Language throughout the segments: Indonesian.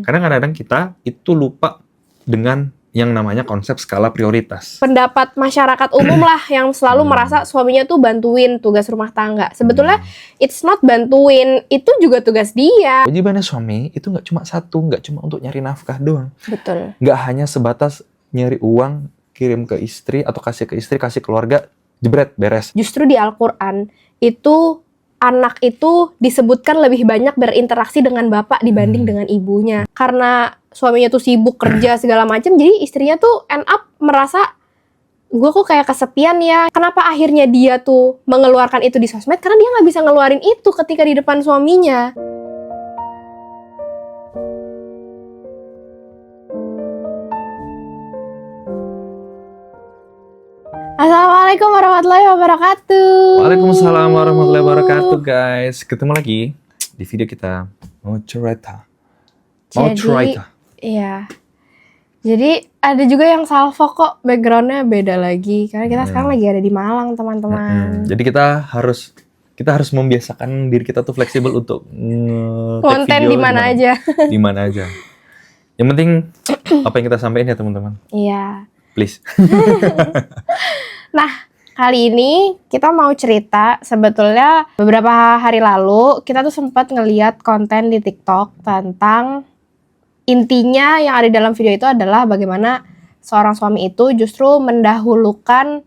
Karena kadang-kadang kita itu lupa dengan yang namanya konsep skala prioritas. Pendapat masyarakat umum lah yang selalu merasa suaminya tuh bantuin tugas rumah tangga. Sebetulnya it's not bantuin, itu juga tugas dia. Kewajibannya suami itu nggak cuma satu, nggak cuma untuk nyari nafkah doang. Betul. Nggak hanya sebatas nyari uang, kirim ke istri, atau kasih ke istri, kasih keluarga, jebret, beres. Justru di Al-Quran itu anak itu disebutkan lebih banyak berinteraksi dengan bapak dibanding dengan ibunya. Karena suaminya tuh sibuk kerja segala macam, jadi istrinya tuh end up merasa gue kok kayak kesepian ya. Kenapa akhirnya dia tuh mengeluarkan itu di sosmed? Karena dia nggak bisa ngeluarin itu ketika di depan suaminya. Assalamualaikum warahmatullahi wabarakatuh. Waalaikumsalam warahmatullahi wabarakatuh, guys. Ketemu lagi di video kita mau cerita. Iya. Jadi ada juga yang salvo kok, backgroundnya beda lagi. Karena kita sekarang lagi ada di Malang, teman-teman. Jadi kita harus membiasakan diri kita tuh fleksibel untuk Konten di mana aja. Di mana aja. Yang penting apa yang kita sampaikan ya, teman-teman. Iya. Please. Nah, kali ini kita mau cerita, sebetulnya beberapa hari lalu kita tuh sempat ngeliat konten di TikTok tentang intinya yang ada di dalam video itu adalah bagaimana seorang suami itu justru mendahulukan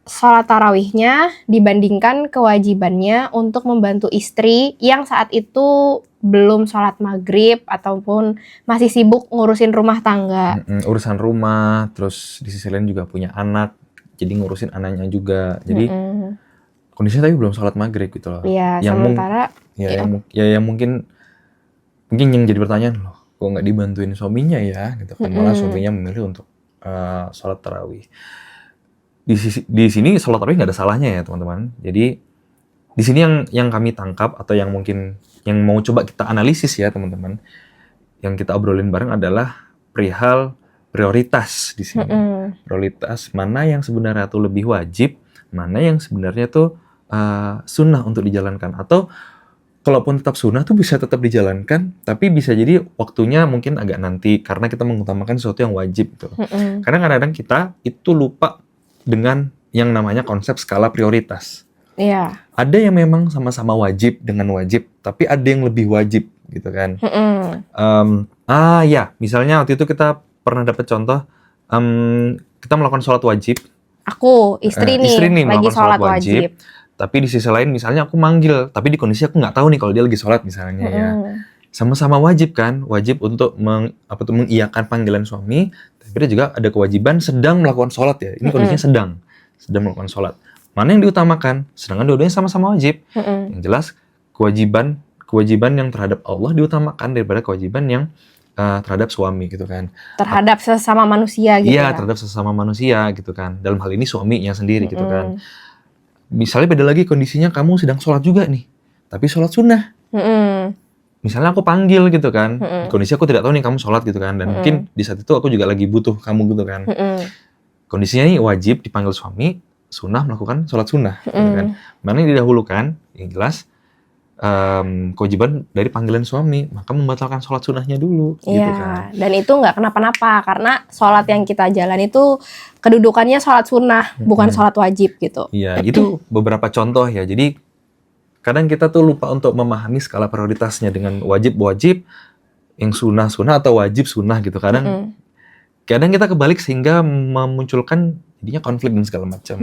sholat tarawihnya dibandingkan kewajibannya untuk membantu istri yang saat itu belum sholat maghrib ataupun masih sibuk ngurusin rumah tangga. Urusan rumah, terus di sisi lain juga punya anak, jadi ngurusin anaknya juga. Jadi kondisinya tapi belum sholat maghrib gitu loh. Iya, sementara yang mungkin yang jadi pertanyaan loh, kok nggak dibantuin suaminya ya gitu kan, malah suaminya memilih untuk sholat tarawih. Di sini sholat tarawih nggak ada salahnya ya, teman-teman. Jadi di sini yang kami tangkap atau yang mungkin yang mau coba kita analisis ya, teman-teman, yang kita obrolin bareng adalah perihal prioritas di sini. Prioritas mana yang sebenarnya tuh lebih wajib, mana yang sebenarnya tuh sunnah untuk dijalankan, atau kalaupun tetap sunnah tuh bisa tetap dijalankan, tapi bisa jadi waktunya mungkin agak nanti karena kita mengutamakan sesuatu yang wajib gitu. Karena kadang-kadang kita itu lupa dengan yang namanya konsep skala prioritas. Iya. Ada yang memang sama-sama wajib dengan wajib, tapi ada yang lebih wajib gitu kan. Ya, misalnya waktu itu kita pernah dapat contoh, kita melakukan sholat wajib. Aku, istri nih lagi sholat wajib. Tapi di sisi lain misalnya aku manggil, tapi di kondisi aku nggak tahu nih kalau dia lagi sholat misalnya ya. Sama-sama wajib kan, wajib untuk mengiyakan panggilan suami, tapi dia juga ada kewajiban sedang melakukan sholat ya. Ini kondisinya sedang melakukan sholat. Mana yang diutamakan? Sedangkan dua-duanya sama-sama wajib. Yang jelas kewajiban yang terhadap Allah diutamakan daripada kewajiban yang terhadap suami gitu kan. Terhadap sesama manusia gitu. Iya, terhadap sesama manusia gitu kan. Dalam hal ini suaminya sendiri gitu kan. Misalnya beda lagi kondisinya, kamu sedang sholat juga nih, tapi sholat sunnah. Misalnya aku panggil gitu kan, kondisi aku tidak tahu nih kamu sholat gitu kan, dan mungkin di saat itu aku juga lagi butuh kamu gitu kan. Kondisinya ini wajib dipanggil suami, sunnah melakukan sholat sunnah gitu kan. Mana yang didahulukan? Yang jelas kewajiban dari panggilan suami, maka membatalkan sholat sunnahnya dulu. Iya, gitu kan. Dan itu nggak kenapa-napa karena sholat yang kita jalan itu kedudukannya sholat sunnah, bukan sholat wajib gitu. Iya, itu beberapa contoh ya. Jadi kadang kita tuh lupa untuk memahami skala prioritasnya dengan wajib-wajib, yang sunnah-sunnah atau wajib sunnah gitu. Kadang kita kebalik sehingga memunculkan jadinya konflik dan segala macam.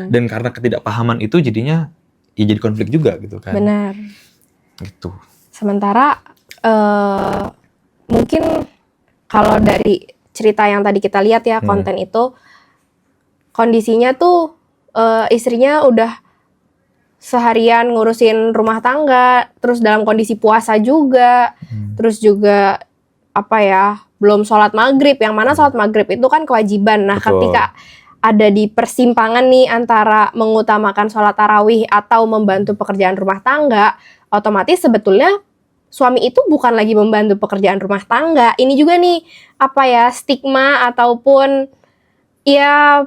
Dan karena ketidakpahaman itu jadinya ya jadi konflik juga gitu kan. Benar. Gitu. Sementara mungkin kalau dari cerita yang tadi kita lihat ya, konten itu kondisinya tuh istrinya udah seharian ngurusin rumah tangga, terus dalam kondisi puasa juga, terus juga belum sholat maghrib, yang mana sholat maghrib itu kan kewajiban. Nah, ketika ada di persimpangan nih antara mengutamakan sholat tarawih atau membantu pekerjaan rumah tangga, otomatis sebetulnya suami itu bukan lagi membantu pekerjaan rumah tangga. Ini juga nih stigma ataupun ya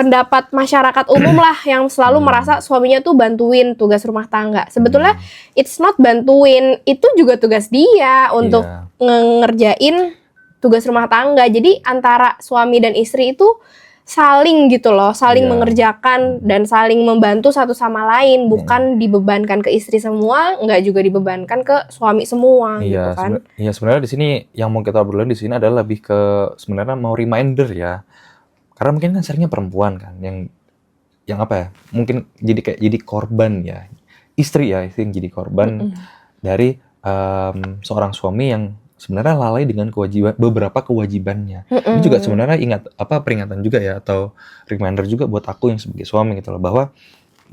pendapat masyarakat umum lah yang selalu merasa suaminya tuh bantuin tugas rumah tangga. Sebetulnya it's not bantuin, itu juga tugas dia untuk ngerjain tugas rumah tangga. Jadi antara suami dan istri itu saling gitu loh, saling mengerjakan dan saling membantu satu sama lain, bukan dibebankan ke istri semua, nggak juga dibebankan ke suami semua gitu kan. Iya, sebenarnya di sini yang mau kita obrolin di sini adalah lebih ke sebenarnya mau reminder ya. Karena mungkin kan seringnya perempuan kan yang apa ya? Mungkin jadi korban ya. Istri yang jadi korban dari seorang suami yang sebenarnya lalai dengan beberapa kewajibannya. Ini juga sebenarnya peringatan juga ya, atau reminder juga buat aku yang sebagai suami gitu loh, bahwa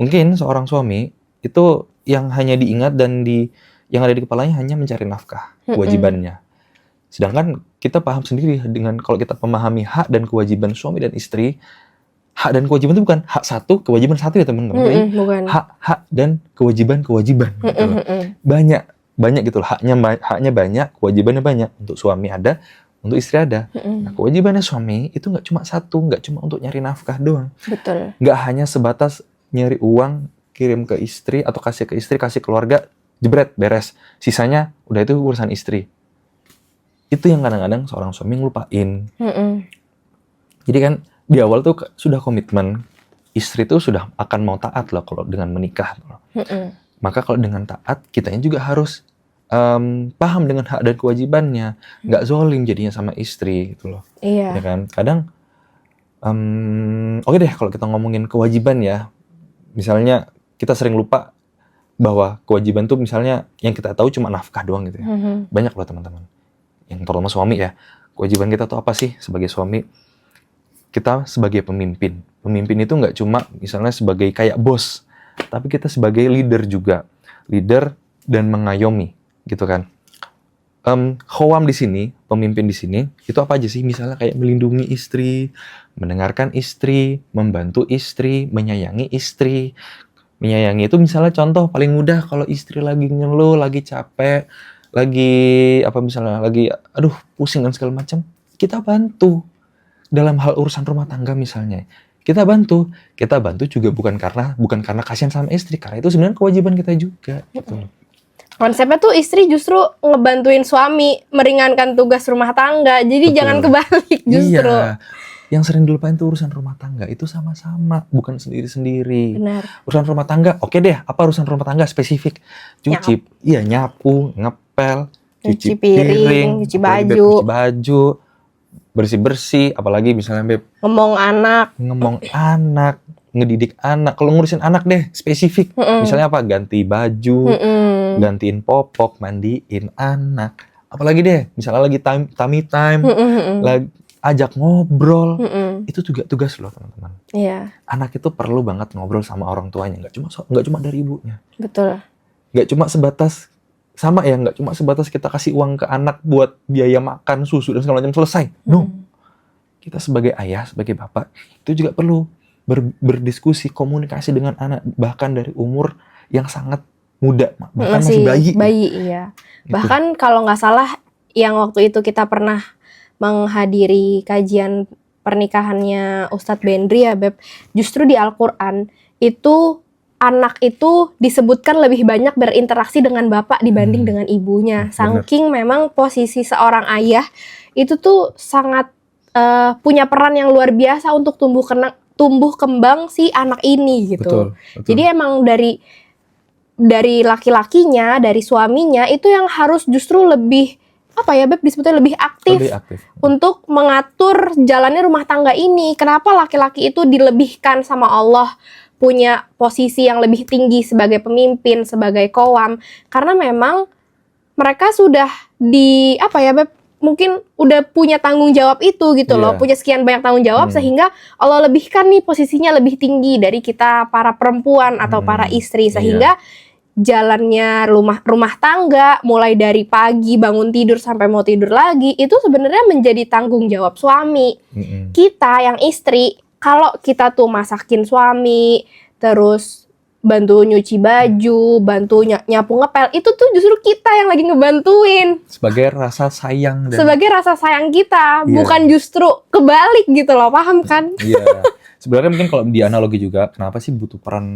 mungkin seorang suami itu yang hanya diingat dan yang ada di kepalanya hanya mencari nafkah, kewajibannya. Sedangkan kita paham sendiri dengan kalau kita memahami hak dan kewajiban suami dan istri, hak dan kewajiban itu bukan hak satu, kewajiban satu ya teman-teman. Jadi hak dan kewajiban gitu loh. Banyak gitu loh, haknya banyak, kewajibannya banyak. Untuk suami ada, untuk istri ada. Nah, kewajibannya suami itu nggak cuma satu, nggak cuma untuk nyari nafkah doang. Betul. Nggak hanya sebatas nyari uang, kirim ke istri atau kasih ke istri, kasih keluarga, jebret, beres. Sisanya udah itu urusan istri. Itu yang kadang-kadang seorang suami ngelupain. Jadi kan di awal tuh sudah komitmen, istri tuh sudah akan mau taat loh kalau dengan menikah. Maka kalau dengan taat, kitanya juga harus paham dengan hak dan kewajibannya, nggak zolim jadinya sama istri gitu loh. Iya. Ya kan? Kadang, oke deh kalau kita ngomongin kewajiban ya, misalnya kita sering lupa bahwa kewajiban tuh misalnya yang kita tahu cuma nafkah doang gitu ya. Banyak loh teman-teman, yang terutama suami ya, kewajiban kita tuh apa sih sebagai suami? Kita sebagai pemimpin. Pemimpin itu nggak cuma misalnya sebagai kayak bos, tapi kita sebagai leader juga. Leader dan mengayomi, gitu kan. Khawam di sini, pemimpin di sini, itu apa aja sih? Misalnya kayak melindungi istri, mendengarkan istri, membantu istri, menyayangi istri. Menyayangi itu misalnya contoh paling mudah kalau istri lagi ngeluh, lagi capek, lagi pusing dan segala macam, kita bantu. Dalam hal urusan rumah tangga misalnya, kita bantu juga bukan karena kasihan sama istri, karena itu sebenarnya kewajiban kita juga gitu. Konsepnya tuh istri justru ngebantuin suami meringankan tugas rumah tangga, jadi jangan kebalik justru. Iya, yang sering dilupain tuh urusan rumah tangga itu sama-sama, bukan sendiri-sendiri. Benar. Urusan rumah tangga, oke deh, apa urusan rumah tangga spesifik? Nyapu, ngepel, cuci piring, cuci baju, bersih-bersih, apalagi misalnya ngomong anak, ngedidik anak. Kalau ngurusin anak deh, spesifik. Misalnya apa? Ganti baju, gantiin popok, mandiin anak. Apalagi deh, misalnya lagi tummy time, lagi ajak ngobrol. Itu juga tugas loh, teman-teman. Iya. Anak itu perlu banget ngobrol sama orang tuanya, nggak cuma dari ibunya. Betul. Nggak cuma sebatas kita kasih uang ke anak buat biaya makan, susu dan segala macam, selesai. No. Kita sebagai ayah, sebagai bapak, itu juga perlu berdiskusi, komunikasi dengan anak, bahkan dari umur yang sangat muda, bahkan masih bayi. Iya. Gitu. Bahkan kalau nggak salah, yang waktu itu kita pernah menghadiri kajian pernikahannya Ustadz Bendri ya, Beb. Justru di Al-Quran itu anak itu disebutkan lebih banyak berinteraksi dengan bapak dibanding dengan ibunya. Saking memang posisi seorang ayah itu tuh sangat punya peran yang luar biasa untuk tumbuh kembang si anak ini gitu. Betul. Jadi emang dari laki-lakinya, dari suaminya itu yang harus justru lebih Beb, disebutnya lebih aktif untuk mengatur jalannya rumah tangga ini. Kenapa laki-laki itu dilebihkan sama Allah, punya posisi yang lebih tinggi sebagai pemimpin, sebagai qawam? Karena memang mereka sudah Beb, mungkin udah punya tanggung jawab itu gitu loh, punya sekian banyak tanggung jawab sehingga Allah lebihkan nih posisinya lebih tinggi dari kita para perempuan atau para istri, sehingga jalannya rumah tangga mulai dari pagi bangun tidur sampai mau tidur lagi itu sebenarnya menjadi tanggung jawab suami. Kita yang istri, kalau kita tuh masakin suami, terus bantu nyuci baju, bantu nyapu ngepel, itu tuh justru kita yang lagi ngebantuin. Sebagai rasa sayang kita, bukan justru kebalik gitu loh, paham kan? Iya. Sebenarnya mungkin kalau di analogi juga, kenapa sih butuh peran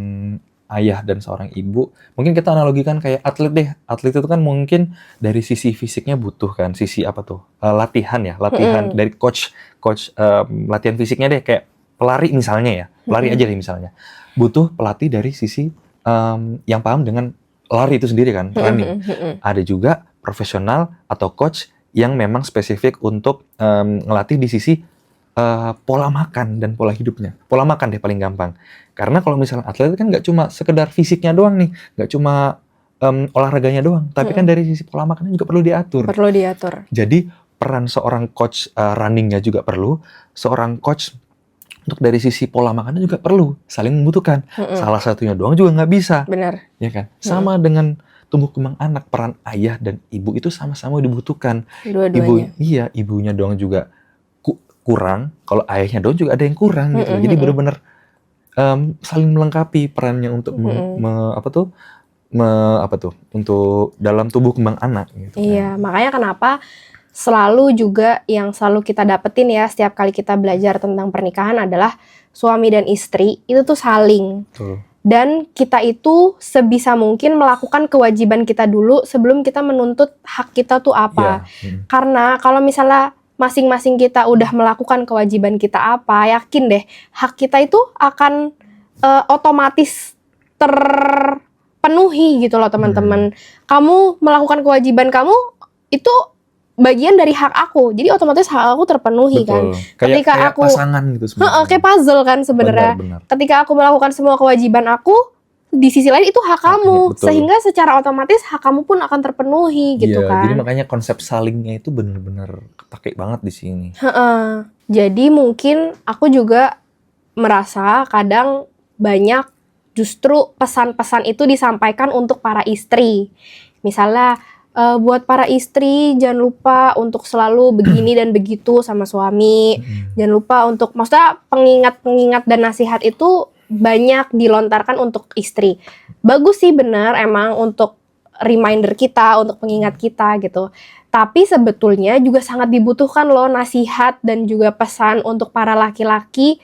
ayah dan seorang ibu? Mungkin kita analogikan kayak atlet deh. Atlet itu kan mungkin dari sisi fisiknya butuh kan, sisi apa tuh? Latihan ya, latihan dari coach latihan fisiknya deh, kayak pelari misalnya ya. Pelari aja deh misalnya. Butuh pelatih dari sisi yang paham dengan lari itu sendiri kan, running. Ada juga profesional atau coach yang memang spesifik untuk ngelatih di sisi pola makan dan pola hidupnya. Pola makan deh paling gampang. Karena kalau misalnya atlet kan nggak cuma sekedar fisiknya doang nih, nggak cuma olahraganya doang, tapi kan dari sisi pola makannya juga perlu diatur. Perlu diatur. Jadi peran seorang coach runningnya juga perlu, seorang coach untuk dari sisi pola makannya juga perlu, saling membutuhkan. Salah satunya doang juga nggak bisa, Benar. ya kan? Sama dengan tumbuh kembang anak, peran ayah dan ibu itu sama-sama dibutuhkan. Dua-duanya. Ibunya doang juga kurang, kalau ayahnya doang juga ada yang kurang gitu. Jadi benar-benar saling melengkapi perannya untuk untuk dalam tubuh kembang anak gitu. Iya, makanya kenapa selalu juga yang selalu kita dapetin ya setiap kali kita belajar tentang pernikahan adalah suami dan istri itu tuh saling. Betul. Dan kita itu sebisa mungkin melakukan kewajiban kita dulu sebelum kita menuntut hak kita tuh apa. Karena kalau misalnya masing-masing kita udah melakukan kewajiban kita apa, yakin deh hak kita itu akan otomatis terpenuhi gitu loh teman-teman. Kamu melakukan kewajiban kamu itu bagian dari hak aku, jadi otomatis hak aku terpenuhi. Betul. Kan. Kayak pasangan gitu sebenarnya. Kayak puzzle kan sebenarnya. Ketika aku melakukan semua kewajiban aku, di sisi lain itu hak kamu, sehingga secara otomatis hak kamu pun akan terpenuhi gitu kan. Jadi makanya konsep salingnya itu benar-benar kepake banget di sini. Jadi mungkin aku juga merasa kadang banyak justru pesan-pesan itu disampaikan untuk para istri. Misalnya buat para istri jangan lupa untuk selalu begini dan begitu sama suami. Jangan lupa untuk, maksudnya pengingat-pengingat dan nasihat itu banyak dilontarkan untuk istri. Bagus sih benar emang untuk reminder kita, untuk pengingat kita gitu. Tapi sebetulnya juga sangat dibutuhkan loh nasihat dan juga pesan untuk para laki-laki,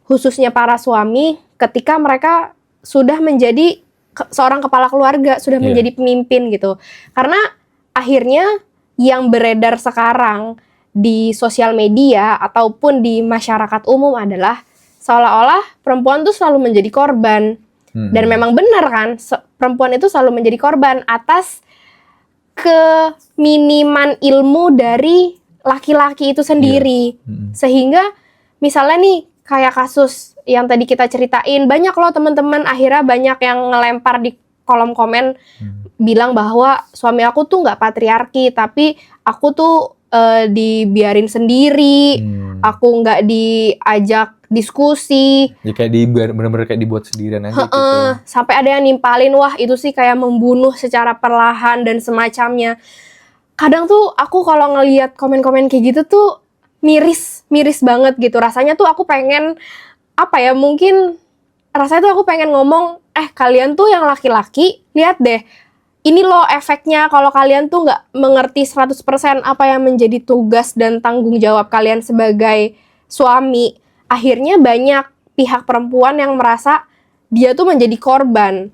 khususnya para suami ketika mereka sudah menjadi seorang kepala keluarga, sudah menjadi pemimpin gitu. Karena akhirnya yang beredar sekarang di sosial media ataupun di masyarakat umum adalah seolah-olah perempuan tuh selalu menjadi korban. Dan memang benar kan, perempuan itu selalu menjadi korban atas keminiman ilmu dari laki-laki itu sendiri. Sehingga misalnya nih kayak kasus yang tadi kita ceritain, banyak loh teman-teman akhirnya banyak yang ngelempar di kolom komen bilang bahwa suami aku tuh nggak patriarki, tapi aku tuh dibiarin sendiri, aku nggak diajak diskusi. Ya kayak benar-benar kayak dibuat sendirian aja gitu. Sampai ada yang nimpalin, wah itu sih kayak membunuh secara perlahan dan semacamnya. Kadang tuh aku kalau ngelihat komen-komen kayak gitu tuh miris banget gitu. Rasanya tuh aku pengen mungkin rasanya tuh aku pengen ngomong, kalian tuh yang laki-laki, lihat deh, ini loh efeknya kalau kalian tuh nggak mengerti 100% apa yang menjadi tugas dan tanggung jawab kalian sebagai suami. Akhirnya banyak pihak perempuan yang merasa dia tuh menjadi korban.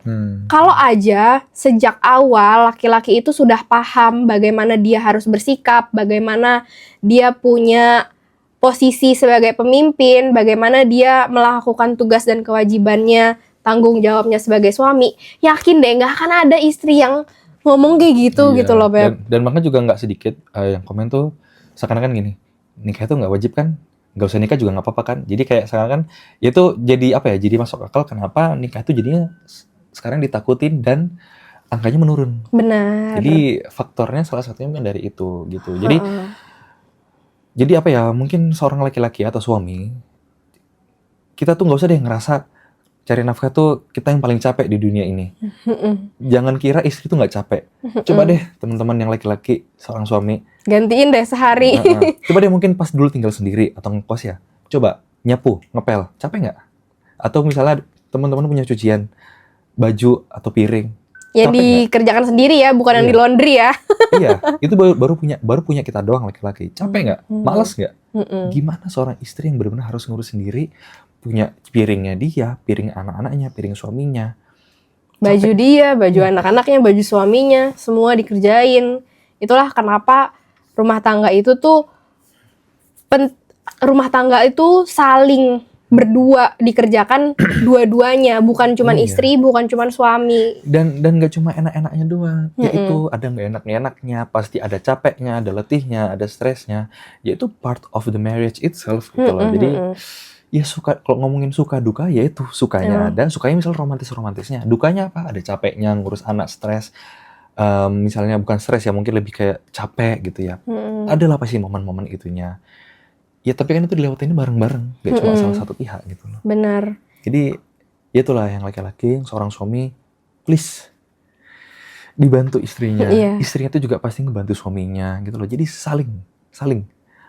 Kalau aja sejak awal laki-laki itu sudah paham bagaimana dia harus bersikap, bagaimana dia punya posisi sebagai pemimpin, bagaimana dia melakukan tugas dan kewajibannya, tanggung jawabnya sebagai suami, yakin deh nggak akan ada istri yang ngomong kayak gitu gitu loh, Beb. Dan makanya juga nggak sedikit yang komen tuh seakan-akan gini, nikah itu nggak wajib kan, nggak usah nikah juga nggak apa-apa kan. Jadi kayak seakan-akan itu jadi jadi masuk akal kenapa nikah itu jadinya sekarang ditakutin dan angkanya menurun. Benar. Jadi faktornya salah satunya mungkin dari itu gitu. Jadi mungkin seorang laki-laki atau suami, kita tuh nggak usah deh ngerasa cari nafkah tuh kita yang paling capek di dunia ini. Jangan kira istri tuh nggak capek. Coba deh teman-teman yang laki-laki, seorang suami, gantiin deh sehari. Coba deh mungkin pas dulu tinggal sendiri atau ngekos ya, coba nyapu, ngepel, capek nggak? Atau misalnya teman-teman punya cucian, baju atau piring, yang dikerjakan sendiri ya, bukan yang di laundry ya. Iya, itu baru punya kita doang laki-laki. Capek nggak? Males nggak? Gimana seorang istri yang benar-benar harus ngurus sendiri, punya piringnya dia, piring anak-anaknya, piring suaminya. Baju dia, baju anak-anaknya, baju suaminya, semua dikerjain. Itulah kenapa rumah tangga itu tuh rumah tangga itu saling berdua dikerjakan dua-duanya, bukan cuman Iya. istri, bukan cuman suami. Dan gak cuma enak-enaknya doang, yaitu ada gak enak-enaknya, pasti ada capeknya, ada letihnya, ada stresnya, yaitu part of the marriage itself gitu loh. Jadi ya suka, kalau ngomongin suka duka ya itu sukanya ada, sukanya misal romantisnya, dukanya apa? Ada capeknya ngurus anak, stres. Misalnya bukan stres ya, mungkin lebih kayak capek gitu ya. Adalah pasti momen-momen itunya. Ya tapi kan itu dilewatin bareng-bareng, gak cuma salah satu pihak gitu loh. Benar. Jadi ya itulah yang laki-laki, seorang suami, please dibantu istrinya. Iya. Istrinya itu juga pasti ngebantu suaminya gitu loh. Jadi saling.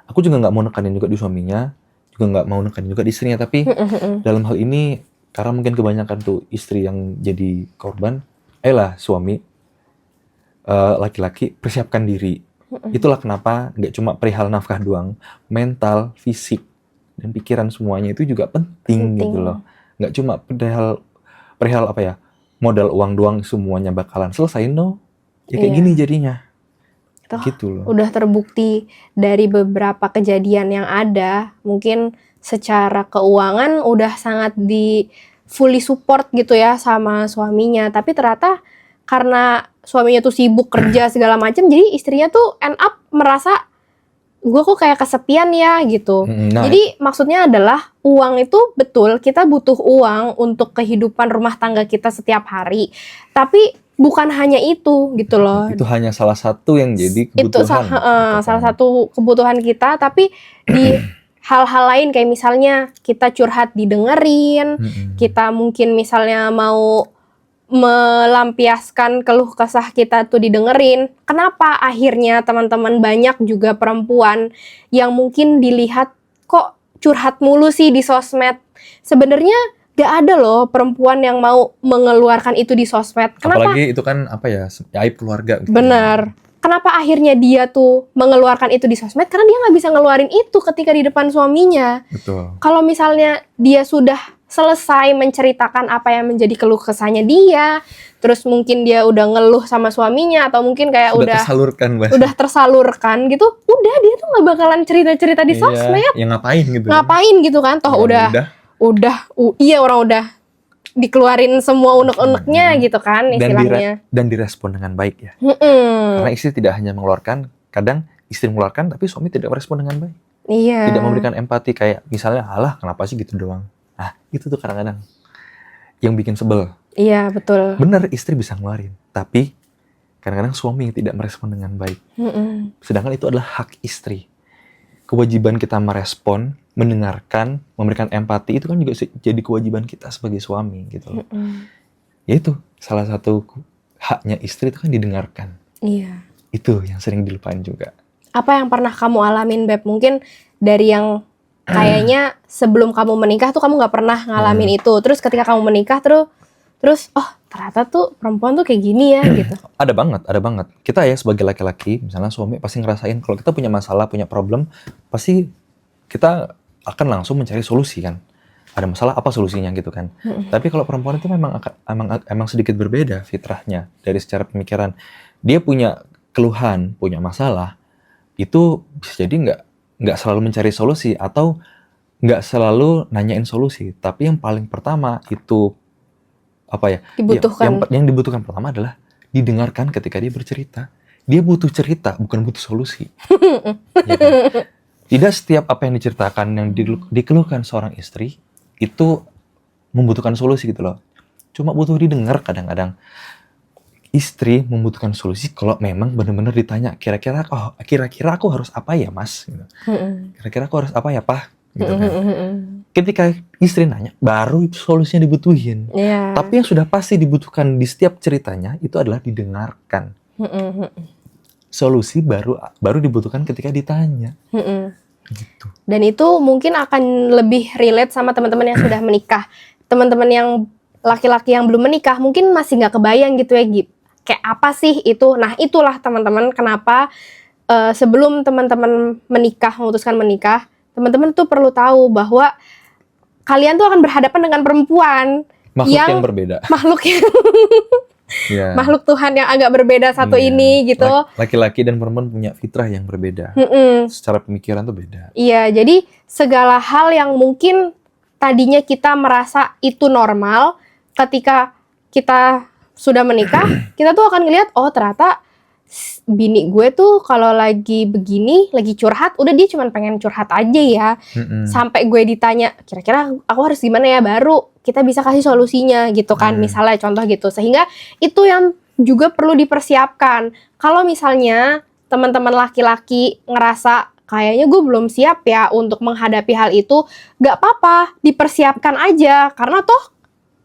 Aku juga nggak mau nekanin juga di suaminya, juga nggak mau nekanin juga di istrinya. Tapi dalam hal ini karena mungkin kebanyakan tuh istri yang jadi korban, ayolah suami, laki-laki persiapkan diri. Itulah kenapa nggak cuma perihal nafkah doang, mental, fisik, dan pikiran semuanya itu juga penting gitu loh. Nggak cuma perihal apa ya, modal uang doang semuanya bakalan selesai, no. Ya kayak gini jadinya. Itu Gitu loh. udah terbukti dari beberapa kejadian yang ada, mungkin secara keuangan udah sangat fully support gitu ya sama suaminya, tapi ternyata karena suaminya tuh sibuk kerja segala macam, jadi istrinya tuh end up merasa gue kok kayak kesepian ya gitu. Nah, Jadi maksudnya adalah uang itu betul, kita butuh uang untuk kehidupan rumah tangga kita setiap hari, tapi bukan hanya itu gitu loh. itu hanya salah satu yang jadi Itu kebutuhan. salah satu kebutuhan kita, tapi di hal-hal lain kayak misalnya kita curhat didengerin, kita mungkin misalnya mau melampiaskan keluh kesah kita tuh didengerin. Kenapa akhirnya teman-teman banyak juga perempuan yang mungkin dilihat kok curhat mulu sih di sosmed. Sebenarnya gak ada loh perempuan yang mau mengeluarkan itu di sosmed. Kenapa? Apalagi itu kan apa ya, aib keluarga. Gitu. Benar. Kenapa akhirnya dia tuh mengeluarkan itu di sosmed? Karena dia nggak bisa ngeluarin itu ketika di depan suaminya. Betul. Kalau misalnya dia sudah selesai menceritakan apa yang menjadi keluh kesahnya dia, terus mungkin dia udah ngeluh sama suaminya atau mungkin kayak udah tersalurkan gitu, udah dia tuh nggak bakalan cerita-cerita di sosmed. Ya ngapain gitu? Ngapain gitu kan? Toh iya orang udah dikeluarin semua unek-uneknya gitu kan istilahnya. Dan direspon dengan baik ya. Karena istri tidak hanya mengeluarkan, kadang istri mengeluarkan tapi suami tidak merespon dengan baik. Iya. Tidak memberikan empati kayak misalnya, alah kenapa sih gitu doang. Nah itu tuh kadang-kadang yang bikin sebel. Iya betul. Benar istri bisa ngeluarin, tapi kadang-kadang suami yang tidak merespon dengan baik. Sedangkan itu adalah hak istri. Kewajiban kita merespon, mendengarkan, memberikan empati itu kan juga jadi kewajiban kita sebagai suami gitu loh. Ya itu salah satu haknya istri itu kan didengarkan. Iya. Itu yang sering dilupain juga. Apa yang pernah kamu alamin, Beb? Mungkin dari yang kayaknya sebelum kamu menikah tuh kamu nggak pernah ngalamin itu. Terus ketika kamu menikah terus oh ternyata tuh perempuan tuh kayak gini ya gitu. Ada banget. Kita ya sebagai laki-laki, misalnya suami pasti ngerasain kalau kita punya masalah, punya problem, pasti kita akan langsung mencari solusi kan. Ada masalah apa solusinya gitu kan. Tapi kalau perempuan itu memang sedikit berbeda fitrahnya dari secara pemikiran. Dia punya keluhan, punya masalah, itu bisa jadi nggak selalu mencari solusi atau nggak selalu nanyain solusi. Tapi yang paling pertama itu apa ya? Dibutuhkan. Yang dibutuhkan pertama adalah didengarkan ketika dia bercerita. Dia butuh cerita, bukan butuh solusi. Ya kan? Tidak setiap apa yang diceritakan, yang dikeluhkan seorang istri itu membutuhkan solusi gitu loh. Cuma butuh didengar kadang-kadang. Istri membutuhkan solusi kalau memang benar-benar ditanya, kira-kira aku harus apa ya mas? Gitu. Kira-kira aku harus apa ya pak? Gitu kan. Ketika istri nanya, baru itu solusinya dibutuhin. Tapi yang sudah pasti dibutuhkan di setiap ceritanya itu adalah didengarkan. Solusi baru dibutuhkan ketika ditanya. Gitu. Dan itu mungkin akan lebih relate sama teman-teman yang sudah menikah. Teman-teman yang laki-laki yang belum menikah mungkin masih nggak kebayang gitu ya, kayak apa sih itu. Nah itulah teman-teman kenapa sebelum teman-teman menikah, memutuskan menikah, teman-teman tuh perlu tahu bahwa kalian tuh akan berhadapan dengan perempuan Makhluk yang yang berbeda. makhluk yang Ya. makhluk Tuhan yang agak berbeda satu Iya. ini gitu. Laki-laki dan perempuan punya fitrah yang berbeda. Mm-mm. Secara pemikiran tuh beda. Iya, jadi segala hal yang mungkin tadinya kita merasa itu normal, ketika kita sudah menikah, kita tuh akan ngelihat, oh ternyata bini gue tuh kalau lagi begini, lagi curhat, udah dia cuma pengen curhat aja ya. Sampai gue ditanya, kira-kira aku harus gimana ya, baru kita bisa kasih solusinya gitu kan, misalnya contoh gitu. Sehingga itu yang juga perlu dipersiapkan. Kalau misalnya teman-teman laki-laki ngerasa kayaknya gue belum siap ya untuk menghadapi hal itu, gak apa-apa, dipersiapkan aja. Karena toh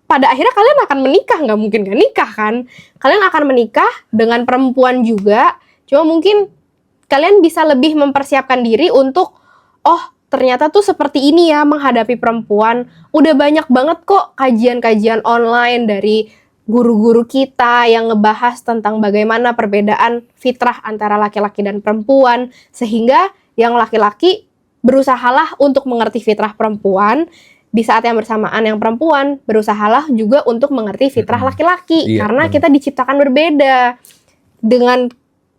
pada akhirnya kalian akan menikah, nggak mungkin gak nikah kan. Kalian akan menikah dengan perempuan juga, cuma mungkin kalian bisa lebih mempersiapkan diri untuk, oh ternyata tuh seperti ini ya menghadapi perempuan. Udah banyak banget kok kajian-kajian online dari guru-guru kita yang ngebahas tentang bagaimana perbedaan fitrah antara laki-laki dan perempuan, sehingga yang laki-laki berusahalah untuk mengerti fitrah perempuan, di saat yang bersamaan yang perempuan berusahalah juga untuk mengerti fitrah laki-laki. Iya, Karena benar. kita diciptakan berbeda. Dengan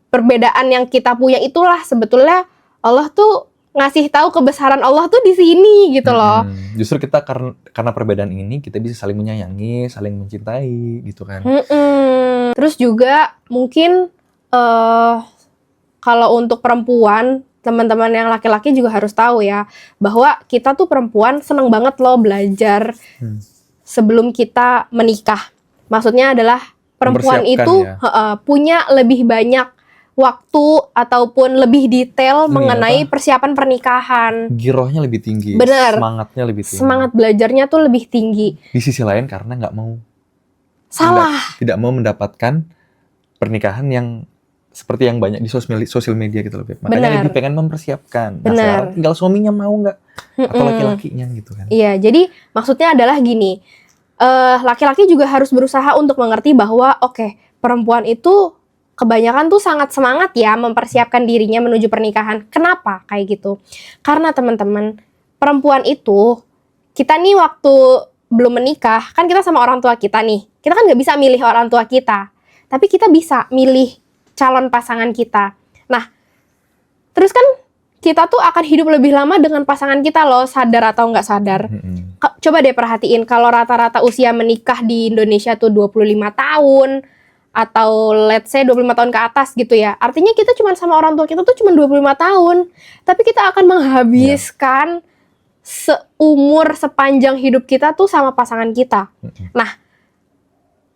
perbedaan yang kita punya itulah sebetulnya Allah tuh ngasih tahu kebesaran Allah tuh di sini gitu loh. Justru kita karena perbedaan ini kita bisa saling menyayangi, saling mencintai gitu kan. Terus juga mungkin kalau untuk perempuan, teman-teman yang laki-laki juga harus tahu ya, bahwa kita tuh perempuan seneng banget loh belajar sebelum kita menikah. Maksudnya adalah perempuan Mempersiapkan itu ya. punya lebih banyak waktu ataupun lebih detail mengenai persiapan pernikahan. Girohnya lebih tinggi, Bener. semangatnya lebih tinggi. Semangat belajarnya tuh lebih tinggi. Di sisi lain karena nggak mau Salah. tidak mau mendapatkan pernikahan yang seperti yang banyak di sosial media gitu loh, Beb. Makanya Benar. lebih pengen mempersiapkan. Nah, Benar. sekarang tinggal suaminya mau nggak atau laki-lakinya gitu kan. Iya, jadi maksudnya adalah gini, laki-laki juga harus berusaha untuk mengerti bahwa oke, perempuan itu kebanyakan tuh sangat semangat ya mempersiapkan dirinya menuju pernikahan. Kenapa kayak gitu? Karena teman-teman, perempuan itu, kita nih waktu belum menikah, kan kita sama orang tua kita nih. Kita kan nggak bisa milih orang tua kita, tapi kita bisa milih calon pasangan kita. Nah, terus kan kita tuh akan hidup lebih lama dengan pasangan kita loh, sadar atau nggak sadar. Coba deh perhatiin, kalau rata-rata usia menikah di Indonesia tuh 25 tahun, atau let's say 25 tahun ke atas gitu ya. Artinya kita cuma sama orang tua kita tuh cuma 25 tahun. Tapi kita akan menghabiskan seumur sepanjang hidup kita tuh sama pasangan kita. Nah,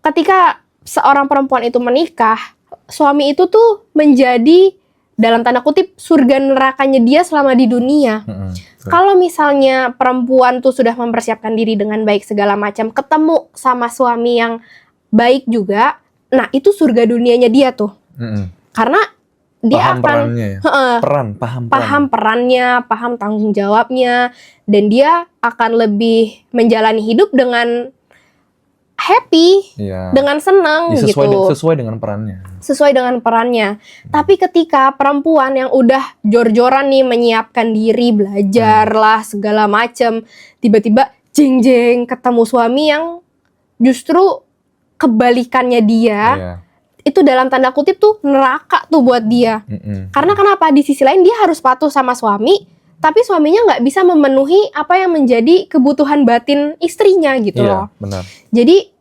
ketika seorang perempuan itu menikah, suami itu tuh menjadi dalam tanda kutip surga nerakanya dia selama di dunia. Kalau misalnya perempuan tuh sudah mempersiapkan diri dengan baik segala macam, ketemu sama suami yang baik juga, nah itu surga dunianya dia tuh. Karena dia paham akan perannya ya. paham perannya, paham tanggung jawabnya, dan dia akan lebih menjalani hidup dengan happy, Iya. dengan senang Ya, gitu. sesuai dengan perannya. Sesuai dengan perannya. Tapi ketika perempuan yang udah jor-joran nih menyiapkan diri, belajar lah segala macem, tiba-tiba jeng-jeng ketemu suami yang justru kebalikannya dia, Iya. itu dalam tanda kutip tuh neraka tuh buat dia. Karena kenapa? Di sisi lain dia harus patuh sama suami, tapi suaminya nggak bisa memenuhi apa yang menjadi kebutuhan batin istrinya gitu Iya, loh. benar. Jadi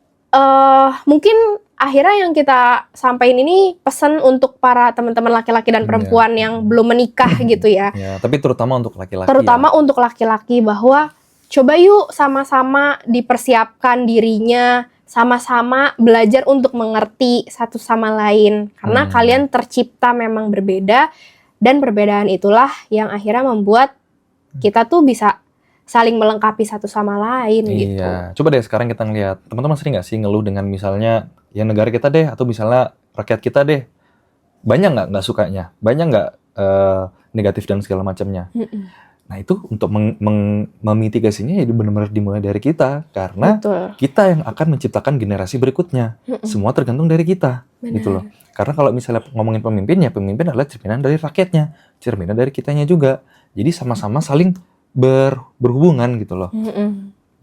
mungkin akhirnya yang kita sampaikan ini pesan untuk para teman-teman laki-laki dan perempuan yang belum menikah gitu ya. Ya, tapi terutama untuk laki-laki. Terutama untuk laki-laki, bahwa coba yuk sama-sama dipersiapkan dirinya, sama-sama belajar untuk mengerti satu sama lain. Karena kalian tercipta memang berbeda, dan perbedaan itulah yang akhirnya membuat kita tuh bisa saling melengkapi satu sama lain gitu. Iya. Coba deh sekarang kita ngelihat, teman-teman sering nggak sih ngeluh dengan misalnya ya negara kita deh, atau misalnya rakyat kita deh, banyak nggak sukanya, banyak nggak negatif dan segala macamnya. Nah itu untuk memitigasinya ya benar-benar dimulai dari kita, karena Betul. kita yang akan menciptakan generasi berikutnya. Semua tergantung dari kita, gitu loh. Karena kalau misalnya ngomongin pemimpin, ya pemimpin adalah cerminan dari rakyatnya, cerminan dari kitanya juga. Jadi sama-sama saling berhubungan gitu loh.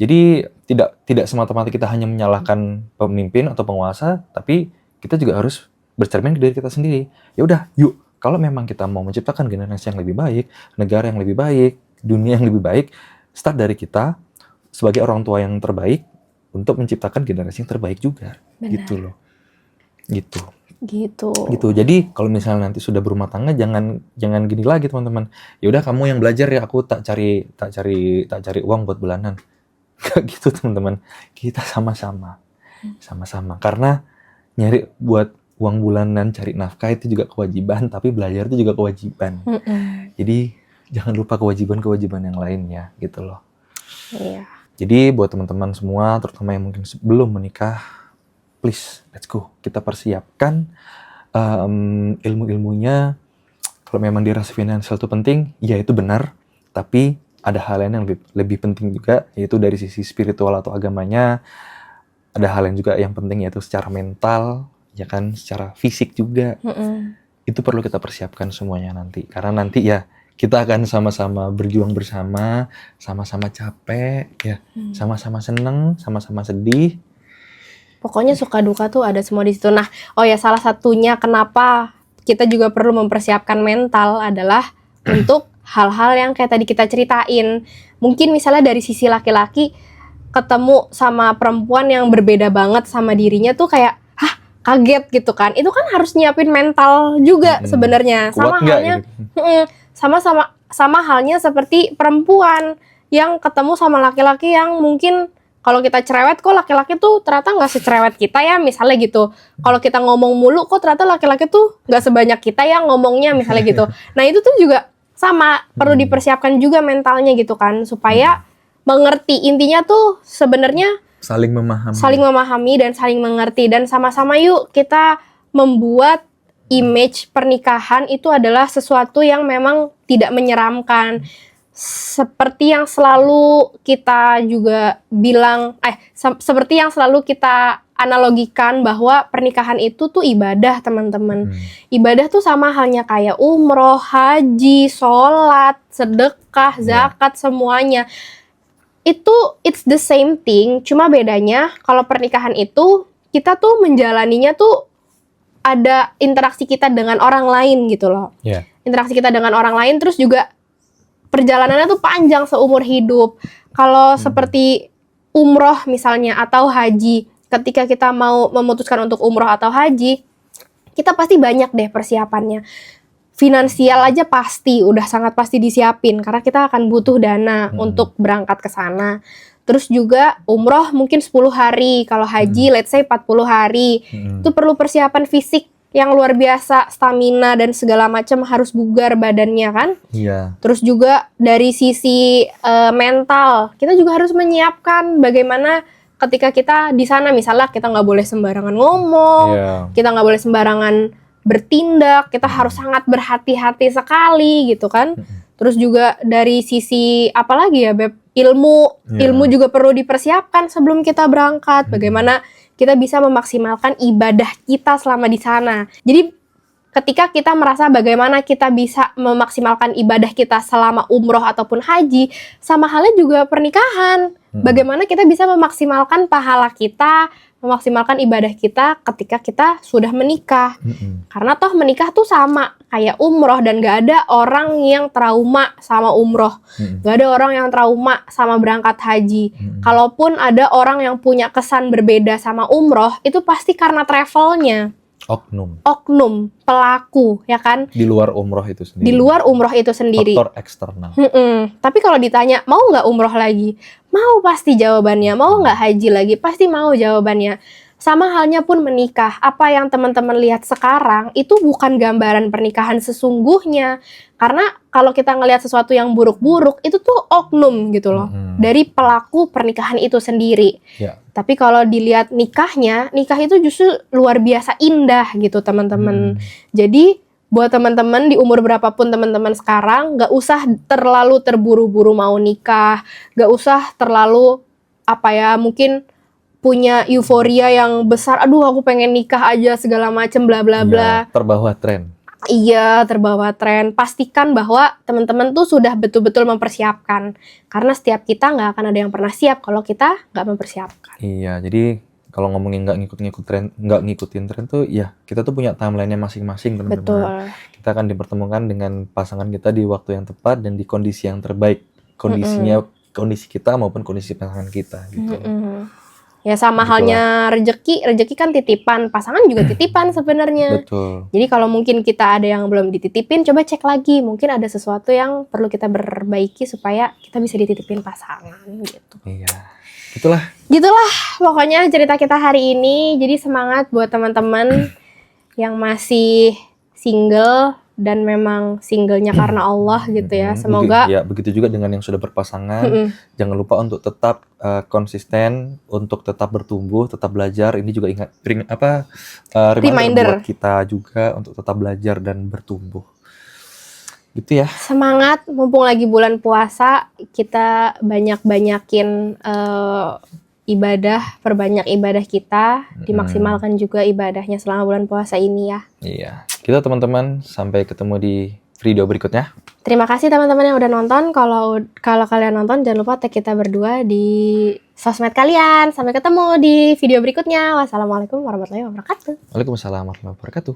Jadi tidak semata-mata kita hanya menyalahkan pemimpin atau penguasa, tapi kita juga harus bercermin ke diri kita sendiri. Ya udah, yuk, kalau memang kita mau menciptakan generasi yang lebih baik, negara yang lebih baik, dunia yang lebih baik, start dari kita sebagai orang tua yang terbaik untuk menciptakan generasi yang terbaik juga. Benar. Gitu loh. Gitu. Gitu. Jadi kalau misalnya nanti sudah berumah tangga, jangan gini lagi teman-teman. Ya udah, kamu yang belajar ya, aku tak cari uang buat bulanan. Kayak gitu teman-teman. Kita sama-sama. Karena nyari buat uang bulanan, cari nafkah itu juga kewajiban, tapi belajar itu juga kewajiban. Jadi jangan lupa kewajiban yang lainnya gitu loh. Iya. Jadi buat teman-teman semua, terutama yang mungkin sebelum menikah, please, let's go. Kita persiapkan ilmu-ilmunya. Kalau memang dirasa finansial itu penting, ya itu benar. Tapi ada hal lain yang lebih penting juga, yaitu dari sisi spiritual atau agamanya. Ada hal yang juga yang penting, yaitu secara mental, ya kan, secara fisik juga. Itu perlu kita persiapkan semuanya nanti. Karena nanti ya kita akan sama-sama berjuang bersama, sama-sama capek, ya, sama-sama seneng, sama-sama sedih. Pokoknya suka duka tuh ada semua di situ. Nah, oh ya, salah satunya kenapa kita juga perlu mempersiapkan mental adalah untuk hal-hal yang kayak tadi kita ceritain. Mungkin misalnya dari sisi laki-laki ketemu sama perempuan yang berbeda banget sama dirinya tuh kayak, hah, kaget gitu kan. Itu kan harus nyiapin mental juga sebenarnya. Sama halnya gitu. Sama halnya seperti perempuan yang ketemu sama laki-laki yang mungkin kalau kita cerewet, kok laki-laki tuh ternyata nggak secerewet kita ya, misalnya gitu. Kalau kita ngomong mulu, kok ternyata laki-laki tuh nggak sebanyak kita yang ngomongnya, misalnya gitu. Nah itu tuh juga sama, perlu dipersiapkan juga mentalnya gitu kan, supaya mengerti. Intinya tuh sebenarnya saling memahami dan saling mengerti. Dan sama-sama yuk kita membuat image pernikahan itu adalah sesuatu yang memang tidak menyeramkan. Seperti yang selalu kita juga bilang, seperti yang selalu kita analogikan bahwa pernikahan itu tuh ibadah, teman-teman. Ibadah tuh sama halnya kayak umroh, haji, sholat, sedekah, zakat, semuanya. It's the same thing, cuma bedanya kalau pernikahan itu kita tuh menjalaninya tuh ada interaksi kita dengan orang lain gitu loh. Interaksi kita dengan orang lain, terus juga perjalanannya tuh panjang seumur hidup. Kalau seperti umroh misalnya atau haji, ketika kita mau memutuskan untuk umroh atau haji, kita pasti banyak deh persiapannya. Finansial aja udah sangat pasti disiapin karena kita akan butuh dana untuk berangkat ke sana. Terus juga umroh mungkin 10 hari, kalau haji let's say 40 hari. Itu perlu persiapan fisik yang luar biasa, stamina dan segala macam, harus bugar badannya kan. Terus juga dari sisi mental, kita juga harus menyiapkan bagaimana ketika kita di sana, misalnya kita nggak boleh sembarangan ngomong, kita nggak boleh sembarangan bertindak, kita harus sangat berhati-hati sekali gitu kan. Terus juga dari sisi apalagi ya Beb, ilmu juga perlu dipersiapkan sebelum kita berangkat. Bagaimana kita bisa memaksimalkan ibadah kita selama di sana. Jadi ketika kita merasa bagaimana kita bisa memaksimalkan ibadah kita selama umroh ataupun haji, sama halnya juga pernikahan. Bagaimana kita bisa memaksimalkan pahala kita, memaksimalkan ibadah kita ketika kita sudah menikah. Karena toh menikah tuh sama kayak umroh, dan gak ada orang yang trauma sama umroh. Gak ada orang yang trauma sama berangkat haji. Kalaupun ada orang yang punya kesan berbeda sama umroh, itu pasti karena travelnya. Oknum, pelaku, ya kan? Di luar umroh itu sendiri. Faktor eksternal. Tapi kalau ditanya, mau nggak umroh lagi? Mau pasti jawabannya. Mau nggak haji lagi? Pasti mau jawabannya. Sama halnya pun menikah. Apa yang teman-teman lihat sekarang, itu bukan gambaran pernikahan sesungguhnya. Karena kalau kita ngelihat sesuatu yang buruk-buruk, itu tuh oknum gitu loh. Dari pelaku pernikahan itu sendiri. Tapi kalau dilihat nikah itu justru luar biasa indah gitu teman-teman. Jadi buat teman-teman di umur berapapun teman-teman sekarang, gak usah terlalu terburu-buru mau nikah. Gak usah terlalu mungkin punya euforia yang besar. Aduh, aku pengen nikah aja segala macem bla bla bla. Terbawa tren. Iya, terbawa tren. Pastikan bahwa teman-teman tuh sudah betul-betul mempersiapkan. Karena setiap kita nggak akan ada yang pernah siap kalau kita nggak mempersiapkan. Iya, jadi kalau ngomongin nggak ngikutin tren tuh, ya kita tuh punya timeline-nya masing-masing, teman-teman. Betul. Kita akan dipertemukan dengan pasangan kita di waktu yang tepat dan di kondisi yang terbaik. Kondisi kita maupun kondisi pasangan kita gitu. Ya sama Gitu halnya rezeki kan titipan, pasangan juga titipan sebenarnya. Betul. Jadi kalau mungkin kita ada yang belum dititipin, coba cek lagi. Mungkin ada sesuatu yang perlu kita perbaiki supaya kita bisa dititipin pasangan gitu. Iya. Gitulah Pokoknya cerita kita hari ini. Jadi semangat buat teman-teman yang masih single dan memang singlenya karena Allah gitu ya. Semoga begitu juga dengan yang sudah berpasangan. Jangan lupa untuk tetap konsisten, untuk tetap bertumbuh, tetap belajar. Ini juga reminder buat kita juga untuk tetap belajar dan bertumbuh. Gitu ya. Semangat, mumpung lagi bulan puasa, kita banyak-banyakin ibadah, perbanyak ibadah kita, dimaksimalkan juga ibadahnya selama bulan puasa ini ya. Iya. Kita teman-teman, sampai ketemu di video berikutnya. Terima kasih teman-teman yang udah nonton. Kalau kalian nonton, jangan lupa tag kita berdua di sosmed kalian. Sampai ketemu di video berikutnya. Wassalamualaikum warahmatullahi wabarakatuh. Waalaikumsalam warahmatullahi wabarakatuh.